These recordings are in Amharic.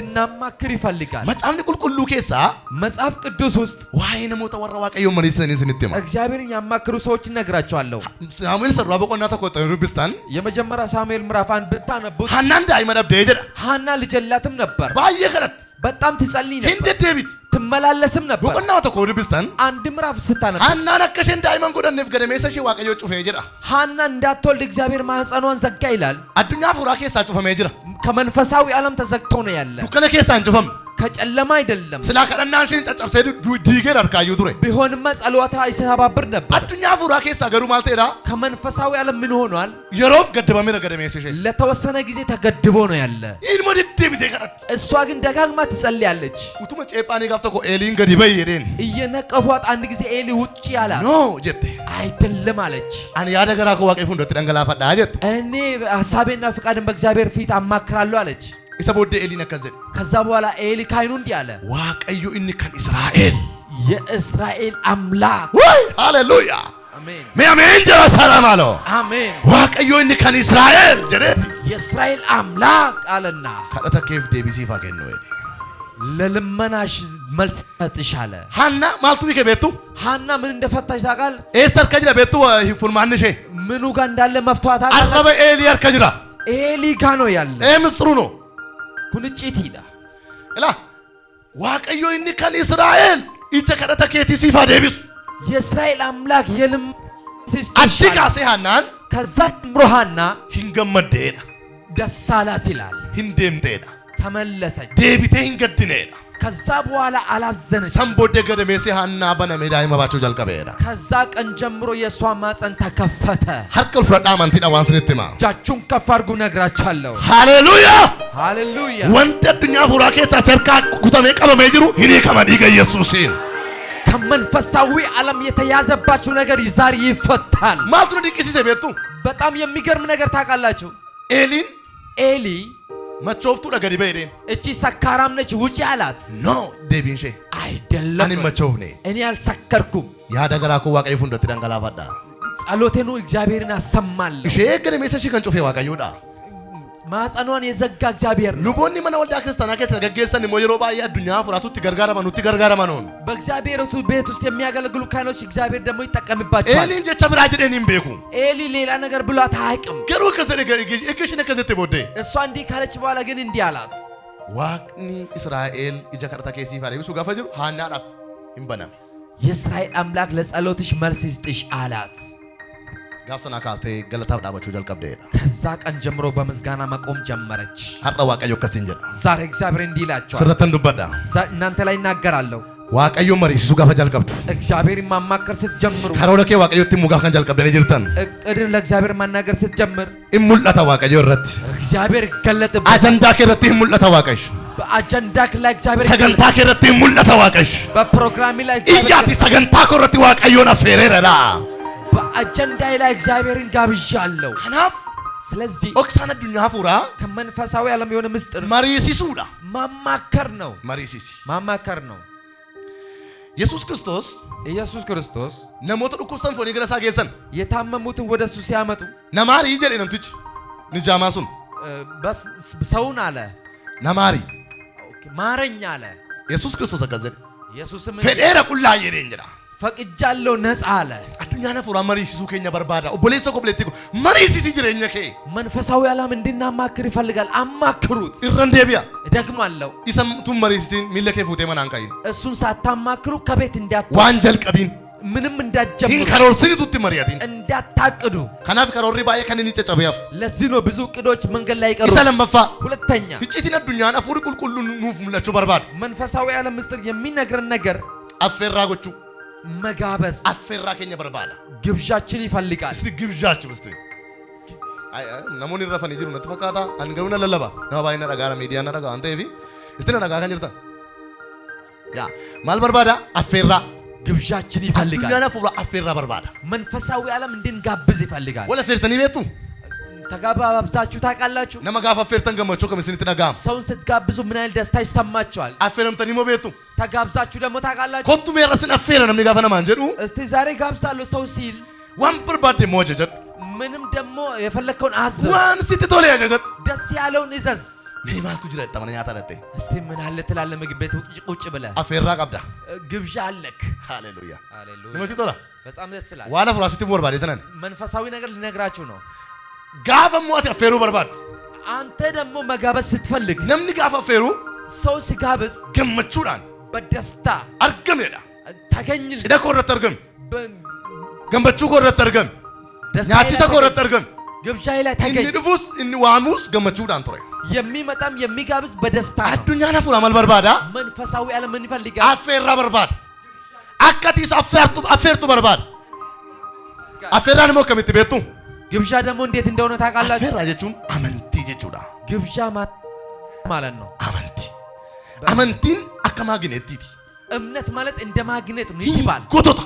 እንድናማክር ይፈልጋል መጽሐፍን ቁልቁሉ ኬሳ መጽሐፍ ቅዱስ ውስጥ ዋይነ ሞተ ወራ ዋቀዮ መሪሰን ስንትማ እግዚአብሔርን ያማክሩ ሰዎች ነግራቸዋለሁ ሳሙኤል ሰራ በቆና ተቆጠሩ ሩብስታን የመጀመሪያ ሳሙኤል ምዕራፍ 1 ብታነቡት ሐና እንዳይመረብ ደጀዳ ሐና ልጅላትም ነበር ባየከረት በጣም ትጸልይ ነበር እንደ ዴቪድ ትመላለስም ነበር በቆና ተቆጠሩ ሩብስታን አንድ ምዕራፍ ስታነብ ሐና ነከሽ እንዳይመን ጎደነፍ ገደሜሰሽ ዋቀዮ ጩፈ ይጀዳ ሐና እንዳትወልድ እግዚአብሔር ማህፀኗን ዘጋ ይላል አዱኛ ፉራ ኬሳ ጩፈ ይጀዳ ከመንፈሳዊ ዓለም ተዘግቶ ነው ያለ ዱከነ ኬሳ አንጩፈም ከጨለማ አይደለም ስላከዳናንሽን ጨጨብሰዱ ዲገር አርካዩ ዱሬ ቢሆንማ ጸሎታ ይሰባብር ነበር አዱኛ ፉራ ኬሳ ገሩ ማልቴዳ ከመንፈሳዊ ዓለም ምን ሆኗል የሮፍ ገደባ ምን ገደሜሰሽ ለተወሰነ ጊዜ ተገድቦ ነው ያለ ኢልሞ ዲቢቴ ከረት እሷ ግን ደጋግማ ትጸልያለች ኡቱመ ጨጳኔ ጋፍተኮ ኤሊን ገዲ በይዴን እየነቀፏት አንድ ጊዜ ኤሊ ውጪ ያላት ኖ ጀቴ አይደለም አለች አን ያደገራ ኮ ዋቀይፉ እንደት ደንገላፋዳ አጀት እኔ ሐሳቤና ፍቃድን በእግዚአብሔር ፊት አማክራለሁ አለች ኢሰቦደ ኤሊ ነከዘ ከዛ በኋላ ኤሊ ካይኑ እንዲህ አለ ዋቀዩ እኒ ከን እስራኤል የእስራኤል አምላክ ወይ ሃሌሉያ አሜን ሚያሜን ጀራ ሰላም አሎ አሜን ዋቀዩ እኒ ከን እስራኤል ጀረት የእስራኤል አምላክ አለና ከደተ ኬፍ ዴቢሲ ፋገን ነው እኔ ለልመናሽ መልስ ተጥሻለ ሐና ማልቱ ቢከ ቤቱ ሐና ምን እንደፈታሽ ታውቃል ኤሰር ከጅራ ቤቱ ይፉን ማንሼ ምኑ ጋር እንዳለ መፍቷታ አረበ ኤሊ ያርከጅራ ኤሊ ጋር ነው ያለ ምስጥሩ ነው ኩንጭት ይላ እላ ዋቀዮ እኒ ከን እስራኤል ኢቸ ከደተ ኬቲ ሲፋ ዴቢስ የእስራኤል አምላክ የልም አጂጋ ሲሃናን ከዛ ምሮሃና ሂንገመደዳ ደሳላት ይላል ሂንደምደዳ ተመለሰች ዴቢቴ ሂንገድነዳ ከዛ በኋላ አላዘነች ሰምቦደ ገደሜ ሲሃና በነሜዳ ይመባቸው ጀልቀበዳ ከዛ ቀን ጀምሮ የሷ ማፀን ተከፈተ ሐቅል ፍረዳ ማንቲና ዋንስንትማ እጃችሁን ከፍ አድርጉ ነግራችኋለሁ ሃሌሉያ ሃሌሉያ ወንደ ዱኛ ፉራ ኬሳ ሰርካ ኩተሜ ቀበሜ ጅሩ ሂኒ ከመዲገ ኢየሱስን ከመንፈሳዊ ዓለም የተያዘባችሁ ነገር ዛሬ ይፈታል ማልቱ ዲቂሲ ሰቤቱ በጣም የሚገርም ነገር ታውቃላችሁ ኤሊ መቾፍቱ ነገዲ በይዴን እቺ ሰካራም ነች ውጪ አላት ኖ ዴቢንሼ አይደለም አኒ መቾፍኔ እኔ አልሰከርኩም ያ ደገራኩ ዋቀይፉ እንደት ደንገላፋዳ ጸሎቴኑ እግዚአብሔርን አሰማለሁ እሺ ገነ ሜሰሽ ከንጮፌ ዋቀዩዳ ማጸኗን የዘጋ እግዚአብሔር ነው ሉቦኒ መና ወልዳ ክርስቲያና ከሰ ገገሰን ሞይሮ ባያ ዱኛ ፍራቱ ትገርጋራ ማኑን በእግዚአብሔር ቤት ውስጥ የሚያገለግሉ ካህኖች እግዚአብሔር ደግሞ ይጠቀምባቸዋል ኤሊ እንጀ ቸብራጅደን ይምቤኩ ኤሊ ሌላ ነገር ብሏት አያውቅም ገሩ ከሰደ እግሽነ ከዘተ ቦዴ እሷ እንዲህ ካለች በኋላ ግን እንዲህ አላት ዋቅኒ እስራኤል እጀከርታ ከሲ ፋሪሱ ጋፈጅሩ ሃና ዳፍ ይምበናም የእስራኤል አምላክ ለጸሎትሽ መልስ ይስጥሽ አላት ጋሰና ካቴ ገለታ ዳባቸው ጀልቀብደና ከዛ ቀን ጀምሮ በምስጋና መቆም ጀመረች ሐራ ዋቀዮ ከሲንጀራ ዛሬ እግዚአብሔር እንዲህ ይላችኋል ስረተን ዱበዳ እናንተ ላይ እናገራለሁ ዋቀዮ መሪሲሱ ጋፈ ጀልቀብቱ እግዚአብሔር ማማከር ስትጀምሩ ካሮለኬ ዋቀዮ ትሙ ጋር ከን ጀልቀብደን ይርተን እቅድን ለእግዚአብሔር ማናገር ስትጀምር ኢሙላታ ዋቀዮ ረት እግዚአብሔር ገለጥ አጀንዳ ከረት ኢሙላታ ዋቀሽ በአጀንዳ ላይ እግዚአብሔር ሰገንታ ከረት ኢሙላታ ዋቀሽ በፕሮግራም ላይ እግዚአብሔር ኢያቲ ሰገንታ ከረት ዋቀዮ ነፈረረላ በአጀንዳ ላይ እግዚአብሔርን ጋብዣለሁ ከናፍ ስለዚህ ኦክሳና ዱኛ ፉራ ከመንፈሳዊ ዓለም የሆነ ምስጢር መሪሲሱዳ ማማከር ነው መሪሲሲ ማማከር ነው ኢየሱስ ክርስቶስ ነሞተ ዱኩስተን ፎኒ ግረሳ ጌሰን የታመሙትን ወደሱ ሲያመጡ ነማሪ ይጀሪ ነምትች ንጃማሱን በስ ሰውን አለ ነማሪ ማረኛ አለ ኢየሱስ ክርስቶስ አከዘን ኢየሱስም ፈዴረ ቁላ ይደንጀራ ፈቅጃለሁ ነፃ አለ አዱኛ ነፉራ መሪሲሱ ከኛ በርባዳ ኦቦሌሶ ኮብሌቲኮ መሪሲሲ ጅረኛ ከ መንፈሳዊ ዓለም እንድናማክር ይፈልጋል አማክሩት ኢረንዴቢያ ደግማለሁ ኢሰምቱ መሪሲን ሚለከ ፉቴ ማናንካይን እሱን ሳታማክሩ ከቤት እንዳትወጡ ዋንጀል ቀቢን ምንም እንዳትጀምሩ ይን ከሮርሲኒ ቱቲ መሪያቲን እንዳታቅዱ ከናፍ ከሮሪ ባየ ከነኒ ጨጨበያፍ ለዚህ ነው ብዙ እቅዶች መንገድ ላይ ቀሩ ኢሰለምፋ ሁለተኛ እጪቲና ዱኛ ነፉሪ ቁልቁሉ ኑፍ ሙላቹ በርባድ መንፈሳዊ ዓለም ምስጢር የሚነግረን ነገር አፈራጎቹ መጋበዝ አፈራ ከኛ በርባዳ ግብዣችን ይፈልጋል እስቲ ግብዣችሁ እስቲ አይ ነሞኒ ረፈን ይጅሩ ነተፈካታ አንገሩና ለለባ ነው ባይና ዳጋራ ሚዲያና ዳጋ አንተ ይፊ እስቲ ዳጋ ከኝርታ ያ ማል በርባዳ አፈራ ግብዣችን ይፈልጋል ዱኛና ፉራ አፈራ በርባዳ መንፈሳዊ ዓለም እንድንጋብዝ ይፈልጋል ወለ ፈርተኒ ቤቱ ተጋባብዛችሁ ታውቃላችሁ ነመጋፋ ፈርተን ገመቾ ከመስኒት ነጋም ሰውን ስትጋብዙ ምን አይነት ደስታ ይሰማችኋል አፈረምተኒ ሞ ቤቱ ተጋብዛችሁ ደግሞ ታውቃላችሁ ኮንቱ ሜረስን አፈረ ነው የሚጋፈና ማንጀዱ እስቲ ዛሬ ጋብዛለሁ ሰው ሲል ወንበር ባደ ሞጀጀት ምንም ደግሞ የፈለከውን አዘዝ ዋን ሲትቶለ ያጀጀት ደስ ያለውን እዘዝ ሜማልቱ ጅራ ተማነ ያታ ለተ እስቲ ምን አለ ትላለህ ምግብ ቤት ቁጭ ብለህ አፌራ ቀብዳ ግብዣ አለክ ሃሌሉያ ሃሌሉያ ለምን ትቶላ በጣም ደስ ይላል ዋላ ፍራሲቲ ሞር ባለ ተናን መንፈሳዊ ነገር ልነግራችሁ ነው ጋፈ ሞት አፌሩ በርባድ አንተ ደግሞ መጋበዝ ስትፈልግ ነምኒ ጋፈ አፌሩ ሰው ሲጋበዝ ገመቹዳን በደስታ አርገም ይዳ ታገኝል ሲደ ኮረተ አርገም ገመቹ ኮረተ አርገም ያቺሰ ኮረተ አርገም ግብዣ ላይ ታገኝ እንድፉስ እንዋሙስ ገመቹዳን ቶሬ የሚመጣም የሚጋብዝ በደስታ አዱኛ ነፉራ ማልበርባዳ መንፈሳዊ ዓለም ምን ይፈልጋል አፌራ በርባድ አካቲስ አፌርቱ በርባድ አፌራ ነው ከመት ቤቱ ግብዣ ደግሞ እንዴት እንደሆነ ታውቃላችሁ አፌራ ጀቹን አመንቲ ጀቹዳ ግብዣ ማለት ነው አመንቲን አከማግኔት እምነት ማለት እንደ ማግኔት ነው ይስባል ጎቶታ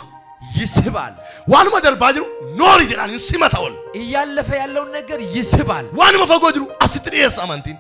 ይስባል ዋን መደር ባጅሩ ኖር ይላል ሲመታውል እያለፈ ያለው ነገር ይስባል ዋን መፈጎጅሩ አስትዲየስ አመንቲን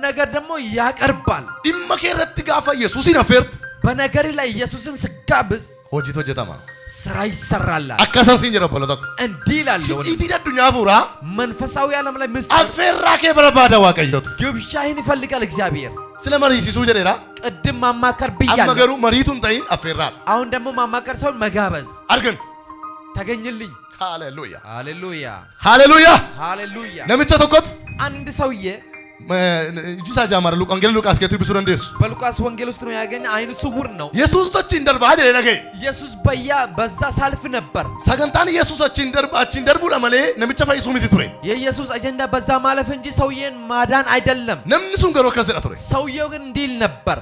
ነገር ደግሞ ያቀርባል ኢመከረት ጋፋ ኢየሱስን አፌርት በነገር ላይ ኢየሱስን ስጋብዝ ሆጂቶ ጀተማ ስራ ይሰራል አካሰን ሲንጀራ ፖለታክ እንዲላለው ሲቲ ዱኛ ፉራ መንፈሳዊ ዓለም ላይ ምስጥ አፌራከ በረባዳ ዋቀዮት ግብዣህን ይፈልጋል እግዚአብሔር ስለ መሪሲሱ ጀደራ ቅድም ማማከር ብያለሁ አመገሩ መሪቱን ጣይን አፌራ አሁን ደግሞ ማማከር ሰው መጋበዝ አርገን ተገኝልኝ ሃሌሉያ ሃሌሉያ ሃሌሉያ ሃሌሉያ ነምቸ ተቆት አንድ ሰውዬ ጂሳ ጃማር ወንጌል ሉቃስ ከቱ ቢሱረንዴስ በሉቃስ ወንጌል ውስጥ ነው ያገኘ አይኑ ስውር ነው ኢየሱስ ተች እንደርባጅ ለነገ ኢየሱስ በዛ ሳልፍ ነበር ሰገንታን ኢየሱስ ተች እንደርቡ ለማለ ነምቸ ፈይሱ ምት ቱሬ የኢየሱስ አጀንዳ በዛ ማለፍ እንጂ ሰውዬን ማዳን አይደለም ነምንሱን ገሮ ከዘራ ቱሬ ሰውዬው ግን እንዲል ነበር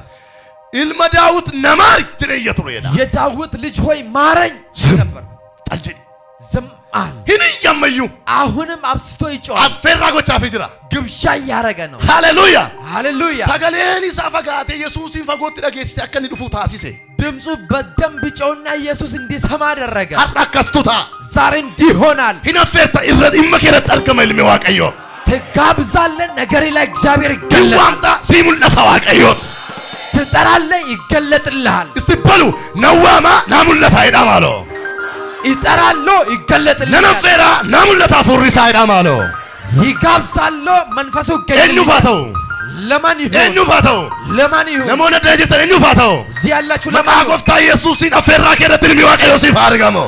ኢልማ ዳዊት ነማሪ ጀነ ቱሬ የዳዊት ልጅ ሆይ ማረኝ ነበር ጣልጂ ዝም አለ ይህን እያመዩ አሁንም አብስቶ ይጮሃል አፌራ ጎቻ ፊጅራ ግብዣ እያረገ ነው ሃሌሉያ ሃሌሉያ ሰገሌኒ ሳፈጋቴ ኢየሱስን ፈጎት ደጌስ ያከን ድፉ ታሲሴ ድምጹ በደንብ ጮና ኢየሱስ እንዲሰማ አደረገ አራከስቱታ ዛሬ እንዲሆናል ሂነፈርታ ኢረድ ኢመከረት አርገመል ሚዋቀዮ ትጋብዛለህ ነገር ላይ እግዚአብሔር ይገለጣል ይዋምጣ ሲሙል ነፋዋቀዮ ትጠራለህ ይገለጥልሃል እስቲ በሉ ነዋማ ናሙለታ ይዳማሎ ይጠራሉ ይገለጥልሃል ነነፈራ ናሙለታ ፉሪሳ ይዳማሎ ይጋብዛሉ መንፈሱ ገኝፋተው ለማን ይሁን ገኝፋተው ለማን ይሁን ለሞነ ደጀተ ገኝፋተው ዚያላችሁ ለማን ማቆፍታ ኢየሱስን አፌራ ከረትን ሚዋቀዮ ሲፋርጋሞ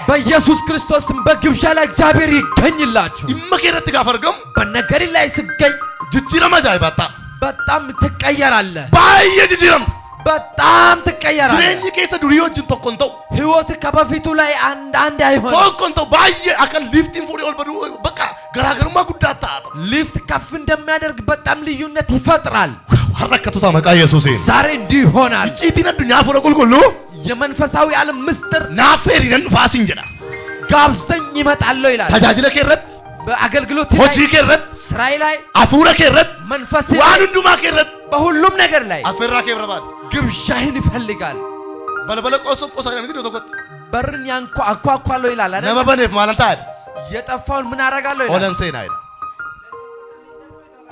በኢየሱስ ክርስቶስ በግብዣ ላይ እግዚአብሔር ይገኝላችሁ ይመከረት ጋፈርገም በነገር ላይ ሲገኝ ጅጅረማ ጃይባታ በጣም ትቀየራለህ ባየ ጅጅረም በጣም ትቀየራለህ ጅሬኝ ከሰ ዱሪዮችን ተቆንተው ህይወት ከበፊቱ ላይ አንድ አይሆን ተቆንተው ባየ አከል ሊፍቲን ፎሪ ኦል በዱ በቃ ገራገሩማ ጉዳታ ሊፍት ከፍ እንደሚያደርግ በጣም ልዩነት ይፈጥራል ሐረከቱታ መቃ ኢየሱስ ዛሬ እንዲሆናል ጪቲና ዱኛ ፎረ ቁልቁሉ የመንፈሳዊ ዓለም ምስጢር ናፌሪነን ፋሲንጀና ጋብዘኝ ይመጣል ይላል ተጃጅለ ከረት በአገልግሎት ሆጂ ከረት ስራይ ላይ አፉረ ከረት መንፈስ ዋንዱማ ከረት በሁሉም ነገር ላይ አፈራ ከብረባል ግብዣህን ይፈልጋል በለበለ ቆሶ ቆሳና ምንድን ነው ተቆጥ በርን ያንኳ አኳኳለው ይላል አይደል ነመበኔፍ ማለታ የጠፋውን ምን አረጋለሁ ይላል ኦለንሴና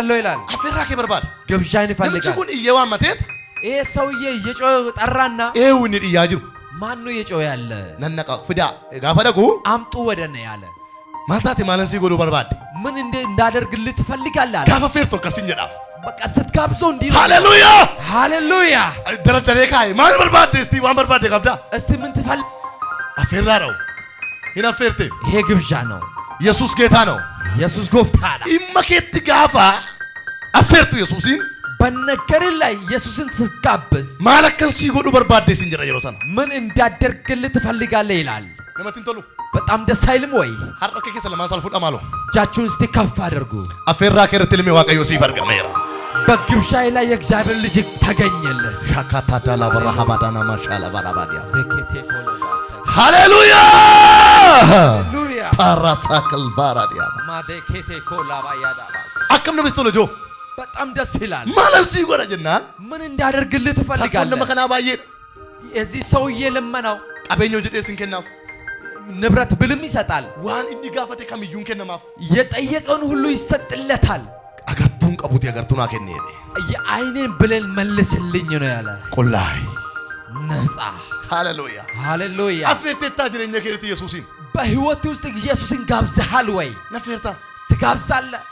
ይላል አፈራ ከብረባል ግብዣህን ይፈልጋል ለምጭጉን እየዋመቴት ይሄ ሰውዬ እየጮህ ጠራና ኤውን ይያጅሩ ማን ነው እየጮህ ያለ ነነቃ ፍዳ ጋፈደጉ አምጡ ወደነ ያለ ማልታቴ ማለንሲ ጎዶ በርባድ ምን እንዳደርግልህ ትፈልጋለህ አለ ጋፈፌርቶ ከስንጀዳ በቃ ስትጋብዘው እንዲህ ሃሌሉያ ሃሌሉያ ደረደሬ ካይ ማን በርባድ እስቲ ዋን በርባድ ጋብዳ እስቲ ምን ትፈልግ አፌራ ነው ሂናፌርቴ ይሄ ግብዣ ነው ኢየሱስ ጌታ ነው ኢየሱስ ጎፍታና ኢመከት ጋፋ አፌርቱ ኢየሱስን በነገር ላይ ኢየሱስን ስትጋብዝ ማለከን ሲጎዱ በርባድ ሲንጀራ ይሮሰና ምን እንዳደርግልህ ትፈልጋለህ ይላል ለማትንተሉ በጣም ደስ አይልም ወይ ሐረከ ከሰለ ማሳልፉ ዳማሎ እጃችሁን እስቲ ከፍ አድርጉ አፌራ ከረትልም ዋቀዮ ሲፈርገመራ በግብዣይ ላይ የእግዚአብሔር ልጅ ተገኘልህ ሻካታ ዳላ በረሃባዳና ማሻላ ባራባዲያ ዘኬቴ ፖሎባሰ ሃሌሉያ ሃሌሉያ ፓራሳከል ባራዲያ ማዴኬቴ ኮላባያዳባስ አከም ነው በስተሎጆ በጣም ደስ ይላል ማለት ሲጎረጅና ምን እንዳደርግልህ ትፈልጋለህ ለመከና ባየ እዚህ ሰውዬ ለመናው ቀበኞ ጀዴስን ከናፍ ንብረት ብልም ይሰጣል ዋን እንዲጋፈተ ከመዩን ከነማፍ የጠየቀውን ሁሉ ይሰጥለታል አገርቱን ቀቡት ያገርቱን አከኔ የአይኔን ብለን መልስልኝ ነው ያለ ቁላይ ነፃ ሃሌሉያ ሃሌሉያ አፌርቴ ታጅረኛ ከረት ኢየሱስን በህይወት ውስጥ ኢየሱስን ጋብዘሃል ወይ ነፌርታ ትጋብዛለህ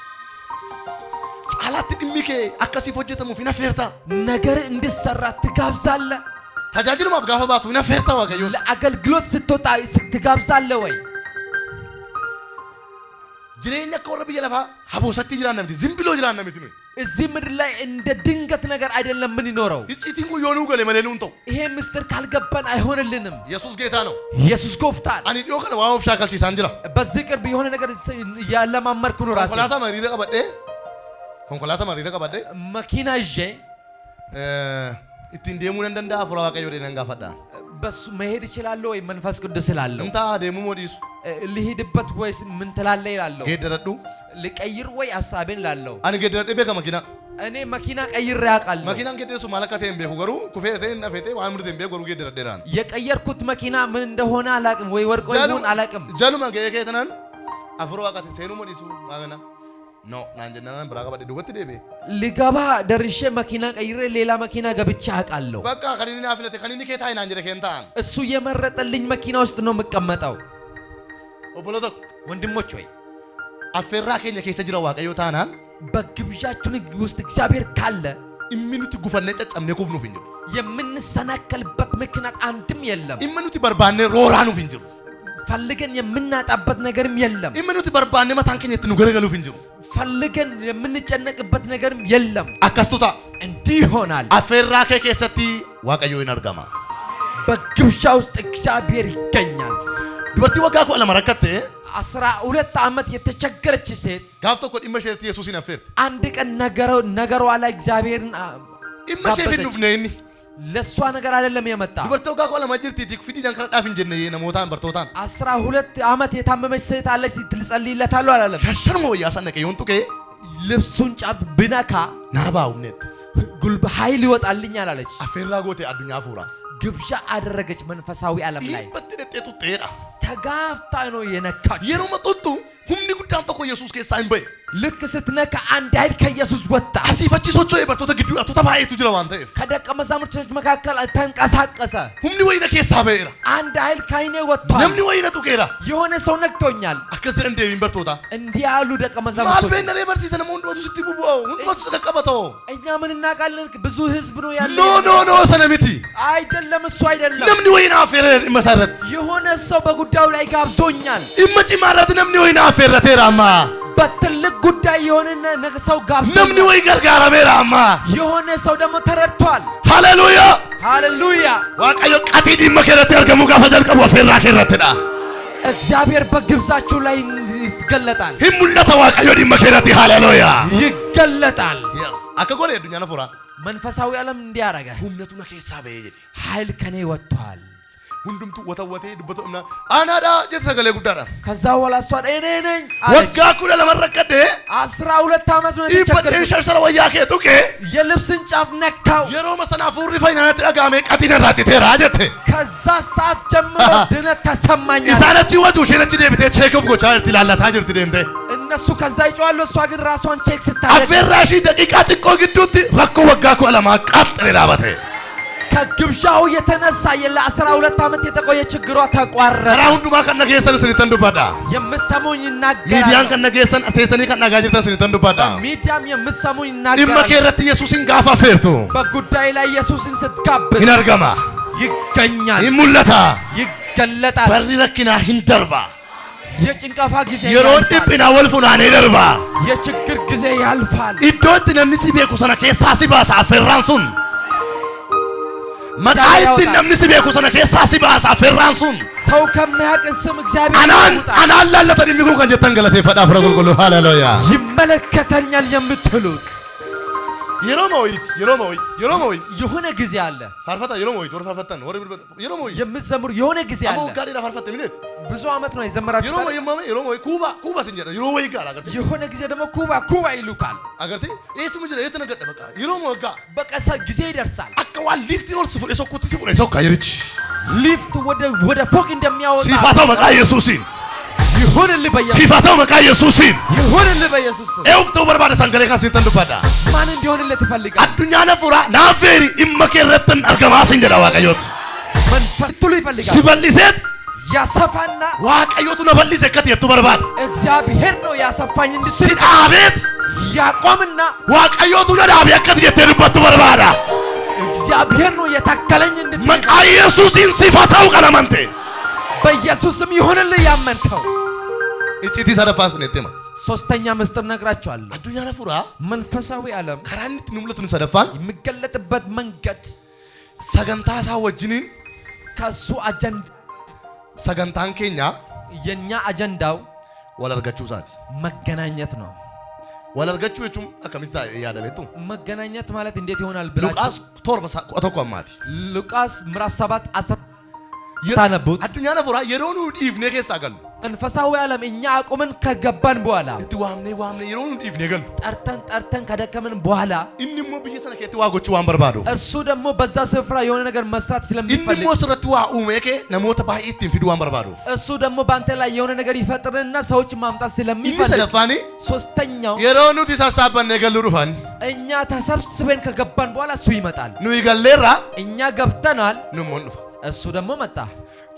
alatti dhimmi kee akkasiif hojjetamuuf hin affeerta ነገር እንድሰራ ትጋብዛለህ tajaajilumaaf gaafa baatu hin affeerta waaqayyo ለአገልግሎት ስትወጣ ትጋብዛለህ ወይ jireenya akka warra biyya lafaa haboosatti jiraanna miti zimbiloo jiraanna miti nuyi እዚህ ምድር ላይ እንደ ድንገት ነገር አይደለም ምን ይኖረው icciitiin kun yoonuu gale malee nuun ta'u ይሄ ምስጢር ካልገባን አይሆንልንም yesuus ጌታ ነው ኢየሱስ ጎፍታል ani dhiyoo kana waan of shaakalchiisaan jira በዚህ ቅርብ የሆነ ነገር ያለማመርኩ ነው ራሴ konkolaataa mariira qabadhe መኪና ይዤ ittiin deemuu nan danda'a fuula waaqayyoo dheedan gaafadha በሱ መሄድ ይችላል ወይ መንፈስ ቅዱስ ስላለው እንታ deemuu ሞዲሱ ልሂድበት ወይስ ምን ትላለህ ይላለው geeddaradhu ልቀይር ወይ ሐሳቤን ላለው ani geeddaradhe beeka makina እኔ መኪና ቀይሬ አውቃለሁ makinaan geeddaresu malakkateen beeku garuu kufeeteen nafeetee waan murteen beeku garuu geeddaradheeraan የቀየርኩት መኪና ምን እንደሆነ አላቅም ወይ ወርቆ ይሁን አላቅም jaluma ga'ee keetanan afur waaqatiin seenuu modisu waagana no naan jennaan biraa qabadhe duubatti deebi'e ልገባ ደርሼ መኪና ቀይሬ ሌላ መኪና ገብቼ አውቃለሁ በቃ ከኒኒ ናፍለተ ከኒኒ ኬታይ ናን ጀደ ኬንታን እሱ የመረጠልኝ መኪና ውስጥ ነው የምቀመጠው ኦቦሎቶ ወንድሞች ወይ አፌራ ከኛ ከሰ ጅራ ዋቀዮ ታናን በግብዣችን ውስጥ እግዚአብሔር ካለ ኢሚኑት ጉፈነ ጨጨምኔ ኩብኑ ፍንጅ የምንሰናከልበት ምክንያት አንድም የለም ኢሚኑት በርባኔ ሮራኑ ፍንጅ ፈልገን የምናጣበት ነገርም የለም ኢሚኑት በርባኔ ማታንከኘት ነው ገረገሉ ፍንጅ ፈልገን የምንጨነቅበት ነገርም የለም አካስቱታ እንዲህ ይሆናል አፌራ ከከሰቲ ዋቀዮ ይነርጋማ በግብዣ ውስጥ እግዚአብሔር ይገኛል ዱበርቲ ወጋኩ አለመረከተ 12 ዓመት የተቸገረች ሴት ጋፍቶ ኮ ኢመሸርቲ ኢየሱስን አፈርት አንድ ቀን ነገሯ ላይ እግዚአብሔርን ኢመሸፊን ኑፍነኒ ለሷ ነገር አይደለም የመጣ ዱበርቲ ወጋኩ አለማጅርቲ ቲክፊዲ ጃንከራዳፍ እንጀነ ነሞታን በርቶታን 12 ዓመት የታመመች ሴት አለች ትጸልይለታለሁ አላለም ሸሸርሞ ያሰነቀ ይወንጡከ ልብሱን ጫፍ ብነካ ናባውነት ጉልብ ኃይል ይወጣልኛል አለች አፌራ ጎቴ አዱኛ ፉራ ግብዣ አደረገች መንፈሳዊ ዓለም ላይ በትደጤቱ ጤዳ ተጋፍታ ነው የነካች የሮ መጥጡ ሁምኒ ጉዳን ተኮ ኢየሱስ ከሳይን በይ ልክ ስትነካ አንድ ኃይል ከኢየሱስ ወጣ አሲፈቺ ሶቾ የበርቶተ ግዱ አቶ ተባይቱ ጅለው አንተ ከደቀ መዛሙርቶች መካከል ተንቀሳቀሰ ሁምኒ ወይነ ከሳ በይራ አንድ ኃይል ከአይኔ ወጥቷል ነምኒ ወይነ ቱቄራ የሆነ ሰው ነክቶኛል አከዘ እንደ ሚንበርቶታ እንዲህ ያሉ ደቀ መዛሙርቶች ማልበነ ለበርሲ ሰነ ወንዶቹ ስትቡባው ወንዶቹ ተቀበተው እኛ ምን እናቃለን ብዙ ህዝብ ነው ያለው ኖ ሰነሚቲ አይደለም እሱ አይደለም ነምኒ ወይና አፌረ መሰረት የሆነ ሰው በጉዳዩ ላይ ጋብዞኛል ኢመጪ ማለት ነምኒ ወይና አፌረ ተራማ በትልቅ ጉዳይ የሆነ ሰው ጋብዞኛል ነምኒ ወይ ገርጋራ በራማ የሆነ ሰው ደግሞ ተረድቷል ሃሌሉያ ሃሌሉያ ዋቀዮ ቀቲዲ መከረተ ያርገሙ ጋፈጀል ቀቡ አፌራ ከረተዳ እግዚአብሔር በግብዛችሁ ላይ ይገለጣል ህሙለተ ዋቀዮ ዲ መከረቲ ሃሌሉያ ይገለጣል አከጎለ የዱኛ ነፎራ መንፈሳዊ ዓለም እንዲያረጋ ሁምነቱና ከሳ በይ ኃይል ከኔ ወጥቷል ሁንዱምቱ ወተወቴ ዱበቱ እና አናዳ የተሰገለ ጉዳራ ከዛ ወላሷ እኔ ነኝ ወጋኩ ለመረቀደ 12 ዓመት ነው ይበደ ሸርሰረ ወያከ ጡቄ የልብስን ጫፍ ነካው የሮ መሰናፉሪ ፋይናንስ ደጋሜ ቀቲነ ራጭቴ ራጀቴ ከዛ ሰዓት ጀምሮ ድነት ተሰማኝ ኢሳነቺ ወጁ ሸነቺ ደብቴ ቼክፍ ጎቻርት ይላላት አጅርት ደንተ እነሱ ከዛ ይጫዋሉ እሷ ግን ራሷን ቼክ ስታደርግ አፈራሺ ደቂቃ ጥቆ ግዱት ረኮ ወጋኩ አለማ ቀጥሬ ዳበቴ ከግብዣው የተነሳ ለ12 ዓመት የቆየ ችግሯ ተቋረጠ ራውንዱ ማከነ ከሰን ስንተንዱ ባዳ የምትሰሙኝ ይናገራል ሚዲያን ከነ ከሰን አተሰኒ ከነ ጋጅርተን ስንተንዱ ባዳ ሚዲያም የምትሰሙኝ ይናገራል ኢመከረት ኢየሱስን ጋፋ ፈርቱ በጉዳይ ላይ ኢየሱስን ስትጋብዝ ይነርገማ ይገኛል ይሙለታ ይገለጣል በሪ ለኪና ሂንደርባ የጭንቀፋ ጊዜ የሮን ዲፕና ወልፉና ነደርባ የችግር ጊዜ ያልፋል ኢዶት ነምሲ ቤኩ ሰነ ከሳሲ ባሳ ፈራንሱን መቃይት ነምሲ ቤኩ ሰነ ከሳሲ ባሳ ፈራንሱን ሰው ከሚያውቅ ስም እግዚአብሔር አናን ላለተ ዲሚኩ ከንጀተን ገለቴ ፈዳ ፍረጉልጉሉ ሃሌሉያ ይመለከተኛል የምትሉት የሮሞይ የሆነ ጊዜ አለ ፋርፈታ የሮሞይ ዶር ፋርፈታን ወር የሮሞይ የምትዘምሩ የሆነ ጊዜ አለ አቦ ጋዲ ፋርፈታ ሚነት ብዙ አመት ነው የዘመራችሁ የሮሞይ ኩባ ሲንጀራ የሮሞይ ጋር አገርት የሆነ ጊዜ ደግሞ ኩባ ይሉካል አገርት እሱ ምንጀራ የተነገደ በቃ የሮሞይ ጋር በቃ ጊዜ ይደርሳል አቀዋል ሊፍት ይኖር ስፉር የሶኩት ስፉር የሶካ ይርች ሊፍት ወደ ፎቅ እንደሚያወጣ ሲፋታው በቃ ኢየሱስን ይሁንልህ በኢየሱስ ሲፋታው በቃ ኢየሱስን ይሁንልህ በኢየሱስ ኤውፍቶ በርባደ ሳንገለ ካሲንተን ዱባዳ ማን እንዲሆንልህ ትፈልጋለህ አዱኛ ነፉራ ናፌሪ ኢመከረተን አርገማስ እንጀራ ዋቀዮት መንፈስ ሁሉ ይፈልጋል ሲበልሴት ያሰፋና ዋቀዮቱ ነው በልሴ ከት የቱ በርባድ እግዚአብሔር ነው ያሰፋኝ እንድትል ሲጣቤት ያቆምና ዋቀዮቱ ለዳብ ያከት የተደበት በርባዳ እግዚአብሔር ነው የተከለኝ እንድትል መቃ ኢየሱስን ሲፈታው ቀለመንቴ በኢየሱስም ይሁንልህ ያመንከው እቺቲ ሰደፋስ ነቴማ ሶስተኛ ምስጥር ነግራቸዋለሁ። አዱኛ ለፉራ መንፈሳዊ ዓለም ከራንት ንምለቱን ሰደፋን የሚገለጥበት መንገድ ሰገንታሳ ወጅኒ ከሱ አጀንዳ ሰገንታን ኬኛ የኛ አጀንዳው ወለርገቹ ሳት መገናኘት ነው። ወለርገቹ እቹም አከሚታ ያደበቱ መገናኘት ማለት እንዴት ይሆናል ብላችሁ ሉቃስ ቶርበ ቆተቆማቲ ሉቃስ ምዕራፍ 7 10 ታነቡት። አዱኛ ለፉራ የሮኑ ዲቭኔ ኬሳ ገሉ መንፈሳዊ ዓለም እኛ አቁመን ከገባን በኋላ እቲ ዋምኔ የሮኑ ዲቭኔ ገሉ ጠርተን ከደከመን በኋላ እንሞ በየሰነ ከቲ ዋጎቹ ዋንበርባዶ እርሱ ደግሞ በዛ ስፍራ የሆነ ነገር መስራት ስለሚፈልግ እንሞ ስረቱ ዋ ኡሜኬ ነሞተ ባይት ፊዱ ዋንበርባዶ እሱ ደግሞ ባንተ ላይ የሆነ ነገር ይፈጥርና ሰዎች ማምጣት ስለሚፈልግ ሰለፋኒ ሶስተኛው የሮኑ ተሳሳበን ነገሉ ሩፋን እኛ ተሰብስበን ከገባን በኋላ እሱ ይመጣል። ኑ ይገለራ እኛ ገብተናል፣ ኑ ሞንፋ እሱ ደግሞ መጣ።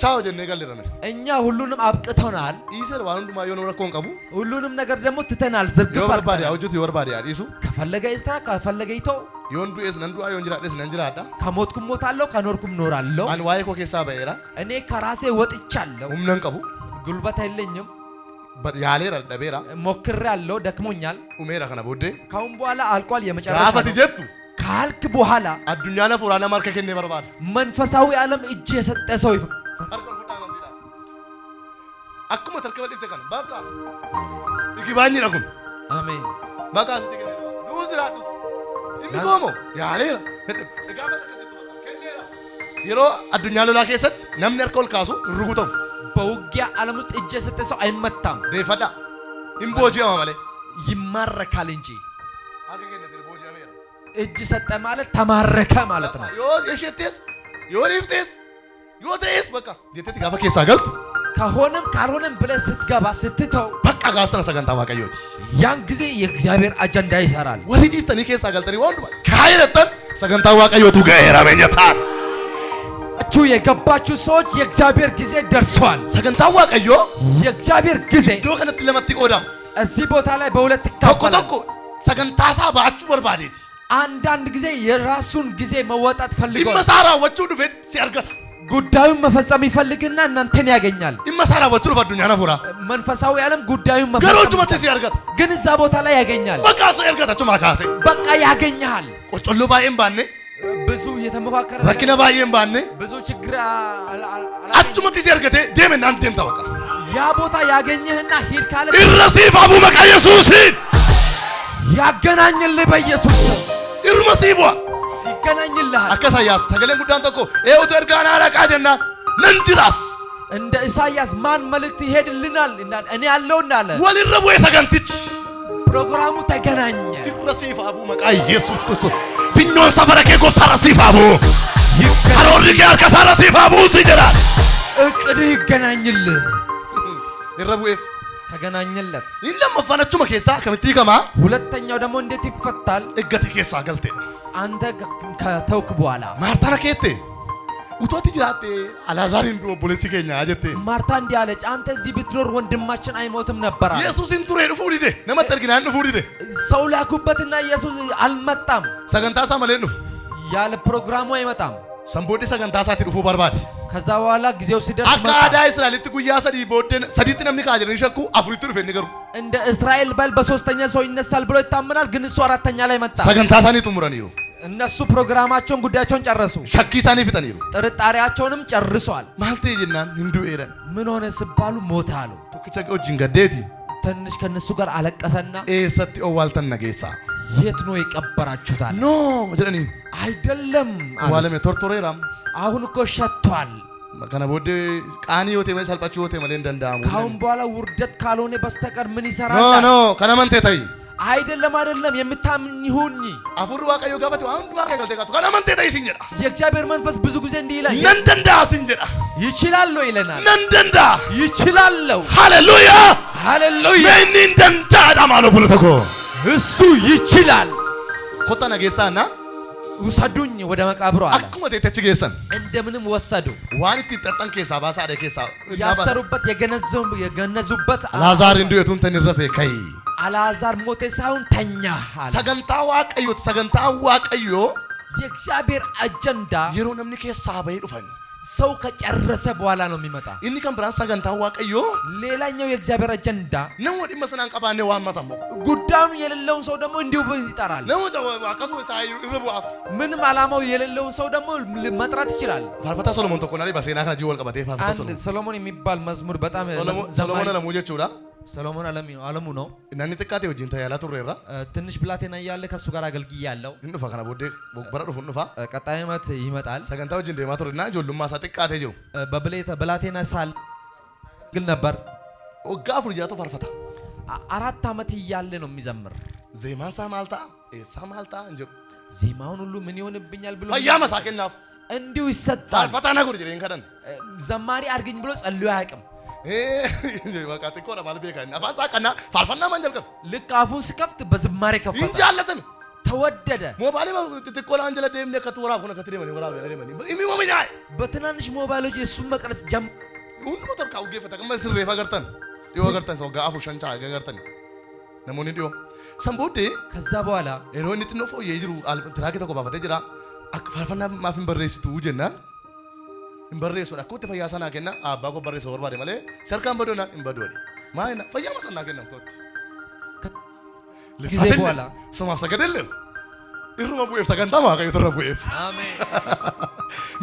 ቻው ጀነ ይገለራነ እኛ ሁሉንም አብቅተናል። ይሰር ዋንዱ ማየው ነው ረኮን ቀቡ ሁሉንም ነገር ደግሞ ትተናል። ዝርግፍ ወርባዲ አውጁት ወርባዲ አዲሱ ከፈለገ ይስራ ከፈለገ ይተው የወንዱ ኤስ ነንዱ አዮ እንጅራ ደስ ነንጅራዳ ከሞትኩም ሞታለሁ ከኖርኩም ኖራለሁ። አን ዋይ ኮ ኬሳ በኤራ እኔ ከራሴ ወጥቻለሁ። ሁምነን ቀቡ ጉልበት የለኝም። ያሌ ረደቤራ ሞክሬያለሁ፣ ደክሞኛል። ኡሜራ ከነ ቦዴ ካሁን በኋላ አልቋል። የመጨረሻ ጋፈት ጀቱ ካልክ በኋላ አዱኛ ለፉራና ማርከ ከነ በርባድ መንፈሳዊ ዓለም እጅ የሰጠ ሰው አርከን ጉዳ ነው ዲራ አኩመ ተርከበል ተከን ባቃ ይግባኝ ለኩም አሜን ባቃ ስትገነ ዱዝራ ዱስ ኢሚጎሞ ያሌራ ጋፈት ከነራ የሮ አዱኛ ለላ ከሰት ነምን ያርከል ካሱ ሩጉተው በውጊያ ዓለም ውስጥ እጅ የሰጠ ሰው አይመታም። ደፈዳ ኢምቦጂ ማማለ ይማረካል እንጂ አገገነ ቦጂ አሜራ እጅ ሰጠ ማለት ተማረከ ማለት ነው። ዮ የሸቴስ ዮ ሪፍቴስ ዮ ተስ በቃ ጀቴት ጋፈ ከሳ ገልቱ ከሆነም ካልሆነም ብለህ ስትገባ ስትተው በቃ ጋሰነ ሰገንታ ዋቀዮት ያን ጊዜ የእግዚአብሔር አጀንዳ ይሰራል። ወዲህ ተኒ ከሳ ገልተኒ ወንዱ ካይረተን ሰገንታ ዋቀዮቱ ጋራ በእኛታት አቹ የገባችሁ ሰዎች የእግዚአብሔር ጊዜ ደርሷል። ሰገንታ ዋቀዮ የእግዚአብሔር ጊዜ ዶ ከነት ለመት ቆዳ እዚህ ቦታ ላይ በሁለት ይካፈላል። ተቆ ሰገንታሳ ባቹ በርባዴት አንዳንድ ጊዜ የራሱን ጊዜ መወጣት ፈልጓል። ኢመሳራ ወቹ ዱፌት ሲያርገታ ጉዳዩን መፈጸም ይፈልግና እናንተን ያገኛል። ኢመሳራ ወቹ ዱፈዱኛ ነፉራ መንፈሳዊ ዓለም ጉዳዩን መፈጸም ገሮቹ መተ ሲያርገታ ግን እዛ ቦታ ላይ ያገኛል። በቃ ሰው ያርገታችሁ ማካሴ በቃ ያገኛል። ቆጮሎ ባይም ባኔ ብዙ የተመካከረ ረኪና ባይም ባኔ ብዙ ችግር አቹ መተ ሲያርገቴ ደም እናንተም ታወቃ ያ ቦታ ያገኘህና ሂድ ካለ ኢረሲፍ አቡ መቃ ኢየሱስን ያገናኝልህ በኢየሱስ ስም ኢርመሲቧ ይገናኝልሃል። አከሳያስ ሰገለን ጉዳን ተቆ ኤውቶ እርጋና አራቃደና ነንጅራስ እንደ ኢሳይያስ ማን መልእክት ይሄድልናል እንዳለ እኔ ያለውና አለ ወልረቡ የሰገንትች ፕሮግራሙ ተገናኘ። ኢረሲፍ አቡ መቃ ኢየሱስ ክርስቶስ ፊኖን ሰፈረከ ጎፍታ ረሲፍ አቡ አሮሪክ ያርከሳ ረሲፍ አቡ ሲጀራል እቅድ ይገናኝልህ። ኢረቡኤፍ ተገናኘለት። ኢለም መፈነቹ መከሳ ከምቲ ከማ ሁለተኛው ደግሞ እንዴት ይፈታል? እገት ከሳ ገልቴ አንተ ከተውክ በኋላ ማርታና ከቴ ኡቶቲ ጅራቴ አላዛር እንዶ ፖሊሲ ከኛ አጀቴ ማርታ እንዲህ አለች፣ አንተ እዚህ ብትኖር ወንድማችን አይሞትም ነበር አለ። ኢየሱስን ቱሬ ፉሪዴ ነመጠርግና ፉሪዴ ሰው ላኩበትና ኢየሱስ አልመጣም። ሰገንታሳ መለንፍ ያለ ፕሮግራሙ አይመጣም። ሰምቦዲ ሰገንታሳ ትዱፉ በርባድ ከዛ በኋላ ጊዜው ሲደርስ አካዳ እስራኤል ትጉያ ሰዲ ቦደን ሰዲት ነምኒ ካጀን ይሸኩ አፍሪቱ ሩፈ ንገሩ እንደ እስራኤል ባል በሶስተኛ ሰው ይነሳል ብሎ ይታመናል። ግን እሱ አራተኛ ላይ መጣ። ሰገንታሳኒ ቱሙረን ይሩ እነሱ ፕሮግራማቸውን ጉዳያቸውን ጨረሱ። ሸኪሳኒ ፍጠን ይሩ ጥርጣሬያቸውንም ጨርሷል። ማልቴ ይናን እንዱ ኤረን ምን ሆነ ሲባሉ ሞተ አሉ። ቶክቸ ኦጂን ገዴቲ ትንሽ ከነሱ ጋር አለቀሰና ኤሰቲ ኦዋልተን ነገሳ የት ነው የቀበራችሁታል? ኖ ጀደኒ አይደለም ዋለሜ ቶርቶሬራም አሁን እኮ ሸቷል። ከነ ቦዴ ቃኒ ዮቴ መሰልጳቹ ዮቴ መለ እንደንዳሙ ካሁን በኋላ ውርደት ካልሆነ በስተቀር ምን ይሰራል? ኖ ኖ ከነመንቴ ታይ አይደለም የምታምን ይሁን አፉሩ ዋቀዮ ጋበቱ አሁን ዋቀዮ ገልተካቱ ከነመንቴ ታይ ሲንጀዳ የእግዚአብሔር መንፈስ ብዙ ጊዜ እንዲህ ይላል፣ ነንደንዳ ሲንጀዳ ይችላል ይለናል። ነንደንዳ ይችላል። ሃሌሉያ ሃሌሉያ ምን እንደንዳ ዳማሎ ብለተኮ እሱ ይችላል። ኮታ ነገሳና ውሰዱኝ ወደ መቃብሩ አለ። አኩመ ተተች ገሰን እንደምንም ወሰዱ። ዋንቲ ተጠን ከሳ ባሳ ደ ከሳ ያሰሩበት የገነዙበት አላዛር እንዱ የቱን ተንረፈ ከይ አልዓዛር ሞተ ሳይሆን ተኛ አለ። ሰገንታ ዋቀዮ የእግዚአብሔር አጀንዳ የሮ ነምኒ ከሳ ባይ ዱፈን ሰው ከጨረሰ በኋላ ነው የሚመጣ። ኢኒ ከም ብራን ሰገንታ ዋቀዮ ሌላኛው የእግዚአብሔር አጀንዳ ነው ወዲ መሰናን ቀባኔ ዋማታሞ ጉዳዩን የሌለውን ሰው ደግሞ እንዲሁ ይጠራል። ነው አቀሱ ታይ ይረቡአፍ ምንም አላማው የሌለውን ሰው ደግሞ መጥራት ይችላል። ፋርፈታ ሶሎሞን ተቆናሊ በሴና ካጂ ወልቀበቴ ፋርፈታ ሰሎሞን የሚባል መዝሙር በጣም ሰሎሞን ለሙጀቹዳ ሰሎሞን አለሙ ነው። እናንተ ተቃቴ ወጂንታ ያላ ቱሬራ ትንሽ ብላቴና ያለ ከሱ ጋር አገልግያለሁ። እንፋ ከና ቦዴ ቦግበራ ዱፉ እንፋ ቀጣይ ዓመት ይመጣል። ሰገንታው ጂንዴ ማቱርና ጆሉማ ሳጥቃቴ ጅሩ ብላቴና ሳል ግን ነበር ወጋፉ ጃቶ ፋርፈታ 4 ዓመት እያለ ነው የሚዘምር። ዜማሳ ማልታ ማልታ እንጀ ዜማውን ሁሉ ምን ይሆንብኛል ብሎ ፈያ መሳከናፍ እንዲሁ ይሰጣል። ፋርፈታ ነጉር ጅሬን ከደን ዘማሪ አርግኝ ብሎ ጸልዮ አያውቅም። ወቃት እኮ ለማል ቤካና ፋሳቀና ፋርፈና ማንጀልከም ልክ አፉን ሲከፍት በዝማሬ ከፈተ እንጃለተም ተወደደ። ሞባይል ትቆላ አንጀለ ደምነ ከተወራ ሆነ ከተደ ማን ወራ በለ ማን ኢሚሞምኛ በትናንሽ ሞባይሎች የሱ መቅረጽ ጀም ሁሉ ሞተር ካው ገፈታ ከመስር ፈገርተን ይወገርተን ሰው ጋፉ ሸንቻ ገገርተን ነሞኒ ዲዮ ሰምቦዴ ከዛ በኋላ ኤሮኒ ትኖፎ የጅሩ ትራኬ ተቆባፈተ ጅራ ፋርፈና ማፊን በሬስቱ ጀና እንበሬሶ አኮተ ፈያሳና ከና አባጎ በሬሶ ወርባዴ ማለ ሰርካን በዶና እንበዶሪ ማይና ፈያ ማሰና ከና ኮት ጊዜ በኋላ ሶማ ሰገደለም ኢሩማ ቡኤፍ ሰገንታ ማቀ ይተረቡ ኤፍ አሜን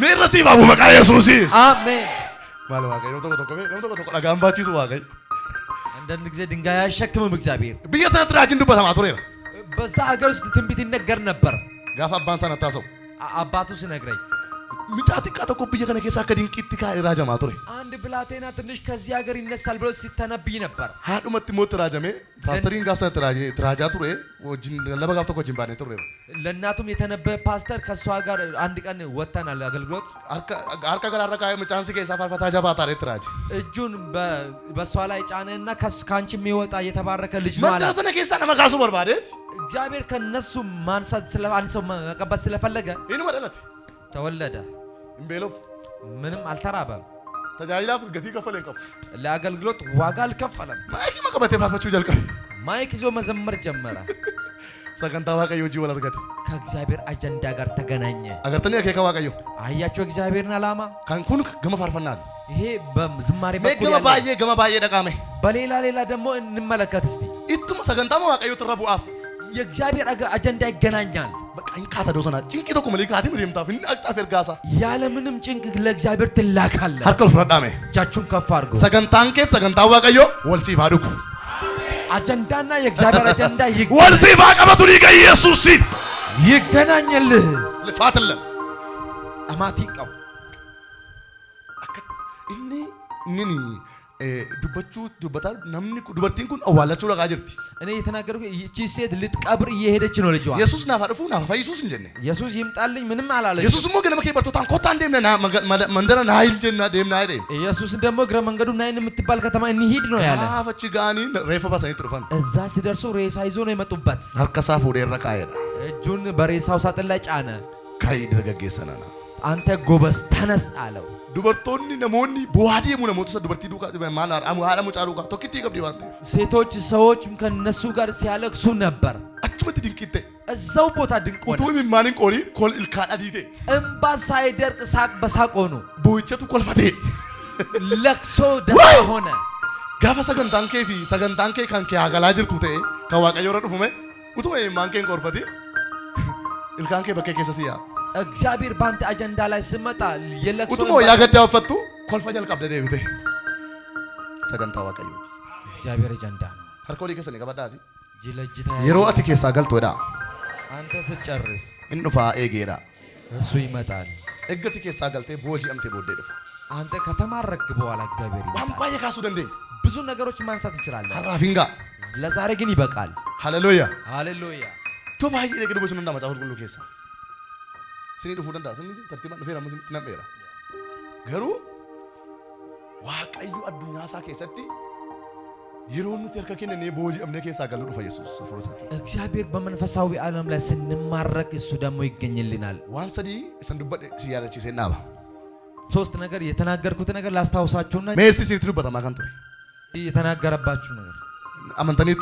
ሜረሲ ባቡ መቃ ኢየሱስ አሜን ማለ ዋቀ ነው ተቆ ዳጋምባቺ ሱ ዋቀ አንዳንድ ጊዜ ድንጋይ አያሸክምም እግዚአብሔር በየሰዓት ራጅን ዱበታ ማቶሬ በዛ ሀገር ውስጥ ትንቢት ይነገር ነበር። ጋፋ ባንሳና ታሰው አባቱ ሲነግረኝ ምጫት ቃተቆ በየ ከነ ከሳ ከድንቂት ካ ራጃ ማቶሬ አንድ ብላቴና ትንሽ ከዚህ ሀገር ይነሳል ብሎ ሲተነብይ ነበር። ሃዱመት ሞት ራጃሜ ፓስተሪን ጋሳ ትራጃ ቱሬ ወጅን ለበጋፍቶ ኮጅን ባኔ ቱሬ ለእናቱም የተነበየ ፓስተር ከሷ ጋር አንድ ቀን ወጣናል አገልግሎት አርካ ጋር አረካ ምጫንስ ከሳ ፋርፋታ ጃባ ታሬ ትራጅ እጁን በሷ ላይ ጫነና ካንቺ የሚወጣ የተባረከ ልጅ ነው አለ። ማንተሰነ ከሳ ነመካሱ በርባዴት እግዚአብሔር ከነሱ ማንሳት ስለአንሰው መቀባት ስለፈለገ ይኑ መደለት ተወለደ። እምቤሎፍ ምንም አልተራበም። ተጃይላፍ ገቲ ከፈለን ከፍ ለአገልግሎት ዋጋ አልከፈለም። ማይክ መቀበቴ ፋርፋቹ ጀልቀ ማይክ ይዞ መዘመር ጀመረ። ሰገንታ ዋቀዮ ጂ ወለርገት ከእግዚአብሔር አጀንዳ ጋር ተገናኘ። አገርተኛ ከካ ዋቀዮ አያቸው እግዚአብሔርን ዓላማ ካንኩን ገመ ፋርፈና ይሄ በዝማሬ በኩል ገመ ባዬ ደቃሜ በሌላ ደግሞ እንመለከት እስቲ ኢቱም ሰገንታ ዋቀዮ ትረቡ አፍ የእግዚአብሔር አጀንዳ ይገናኛል። በቃ እንካታ ዶሰና ጭንቂ ተኩ መልካቲ ምንም ታፍ እንአጣፍ እርጋሳ ያለ ምንም ጭንቅ ለእግዚአብሔር ትላካለ። ሀርከል ፍራዳሜ እጃችሁን ከፍ አድርጉ። ሰገንታን ከፍ ሰገንታ ዋቀዮ ወልሲፋ ዱኩ አጀንዳና የእግዚአብሔር አጀንዳ ወልሲፋ ቀበቱ ሊገ ኢየሱስ ይገናኛልህ። ልፋትለም አማቲንቀው እኒ ዱበቹ ዱበታል ነምኒ ዱበርቲን ኩን አዋላቹ ለጋ ጅርቲ እኔ የተናገርኩ እቺ ሴት ልትቀብር እየሄደች ነው ልጅዋ። ኢየሱስ ናፋርፉ ናፋ ኢየሱስ እንጀነ ኢየሱስ ይምጣልኝ ምንም አላለች። ኢየሱስ ሞ ገነ መከ በርቶታን ኮታ እንደምና መንደረ ናይል ጀና ደምና አይደ ኢየሱስ ደግሞ እግረ መንገዱ ናይን የምትባል ከተማ እንሂድ ነው ያለ። አፈች ጋኒ ሬፈ ባሳይ ጥሩፋን እዛ ሲደርሱ ሬሳ ይዞ ነው የመጡበት። አርከሳ ፉዴ ረካየዳ እጁን በሬሳው ሳጥን ላይ ጫነ። ካይ ደረገገሰናና አንተ ጎበዝ ተነስ አለው። ዱበርቶኒ ነሞኒ በዋዲ ሙነ ሞተሰ ዱበርቲ ዱካ ማላር አሙ ሃላ ሙጫሩካ ቶኪቲ ገብዲ ባንተ ሴቶች ሰዎች ከነሱ ጋር ሲያለቅሱ ነበር። አችመት ድንቂቴ እዛው ቦታ ድንቅ ሆነ። ኡቱም ማንን ቆሪ ኮል ኢልካዳ ዲቴ እምባ ሳይደርቅ ሳቅ በሳቅ ሆኑ። ቦይቸቱ ኮልፈቴ ለቅሶ ደስታ ሆነ። ጋፋ ሰገንታን ከ ካንከ አገላ ጅርቱ ተ ከዋቀዮ ረዱፉመ ኡቱም ማንከን ቆርፈቴ ኢልካንከ በከከሰሲያ እግዚአብሔር ባንተ አጀንዳ ላይ ስመጣ የለቅሶ ኡቱሞ ያገዳው ፈቱ ኮልፈጀል ቀብደ ደብቴ ሰገንታ ዋቀዮ እግዚአብሔር አጀንዳ ነው። ሀርኮሊ ከሰኔ ከበዳቲ ጅለጅታ የሮ አቲ ከሳ ገልቶ ወዳ አንተ ስጨርስ እንፋ ኤጌራ እሱ ይመጣል። እገቲ ከሳ ገልቴ ቦጂ አምቴ ቦዴ ደፋ አንተ ከተማረክ በኋላ እግዚአብሔር ይመጣል። ዋምባየ ካሱ ደንደኝ ብዙ ነገሮች ማንሳት እንችላለን። አራፊንጋ ለዛሬ ግን ይበቃል። ሃሌሉያ ሃሌሉያ ቶባይ ለግድቦች ነው እንዳመጣው ሁሉ ከሳ ስኒ ዱፉ ደንዳ ስኒ ተርቲማ ነፌራ መስኒ ነሜራ ገሩ ዋቀዩ አዱኛ ሳ ከሰቲ ይሮኑ ተርከከነ ነ ቦጂ አምነ ከሳ ገሉ ዱፈ ኢየሱስ ፍሮሰቲ እግዚአብሔር በመንፈሳዊ ዓለም ላይ ስንማረክ እሱ ደግሞ ይገኝልናል። ዋንሰዲ ሰንዱበደ ሲያረቺ ሰናባ ሶስት ነገር የተናገርኩት ነገር ላስታውሳችሁና ሜስቲ ሲትሩ በተማ ካንቱ የተናገረባችሁ ነገር አመንተኒቱ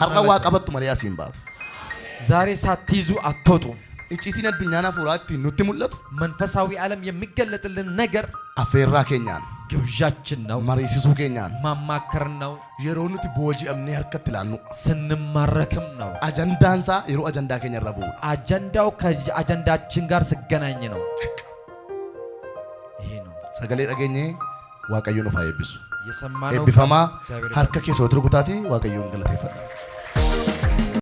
har'a waa qabattu malee asiin baatu ዛሬ ሳትይዙ አትወጡም icciitiin addunyaana fuuraatti nutti mul'atu መንፈሳዊ ዓለም የሚገለጥልን ነገር affeerraa keenyaan ግብዣችን ነው mariisisuu keenyaan ማማከር ነው yeroo nuti booji'amnee harkatti laannu ስንማረክም ነው ajandaansaa yeroo ajandaa keenya irra bu'udha አጀንዳው ከአጀንዳችን ጋር ሲገናኝ ነው ይሄ ነው sagalee dhageenyee waaqayyoon of haa eebbisu የሰማነው eebbifamaa harka keessa wati rukutaati waaqayyoon galateeffadha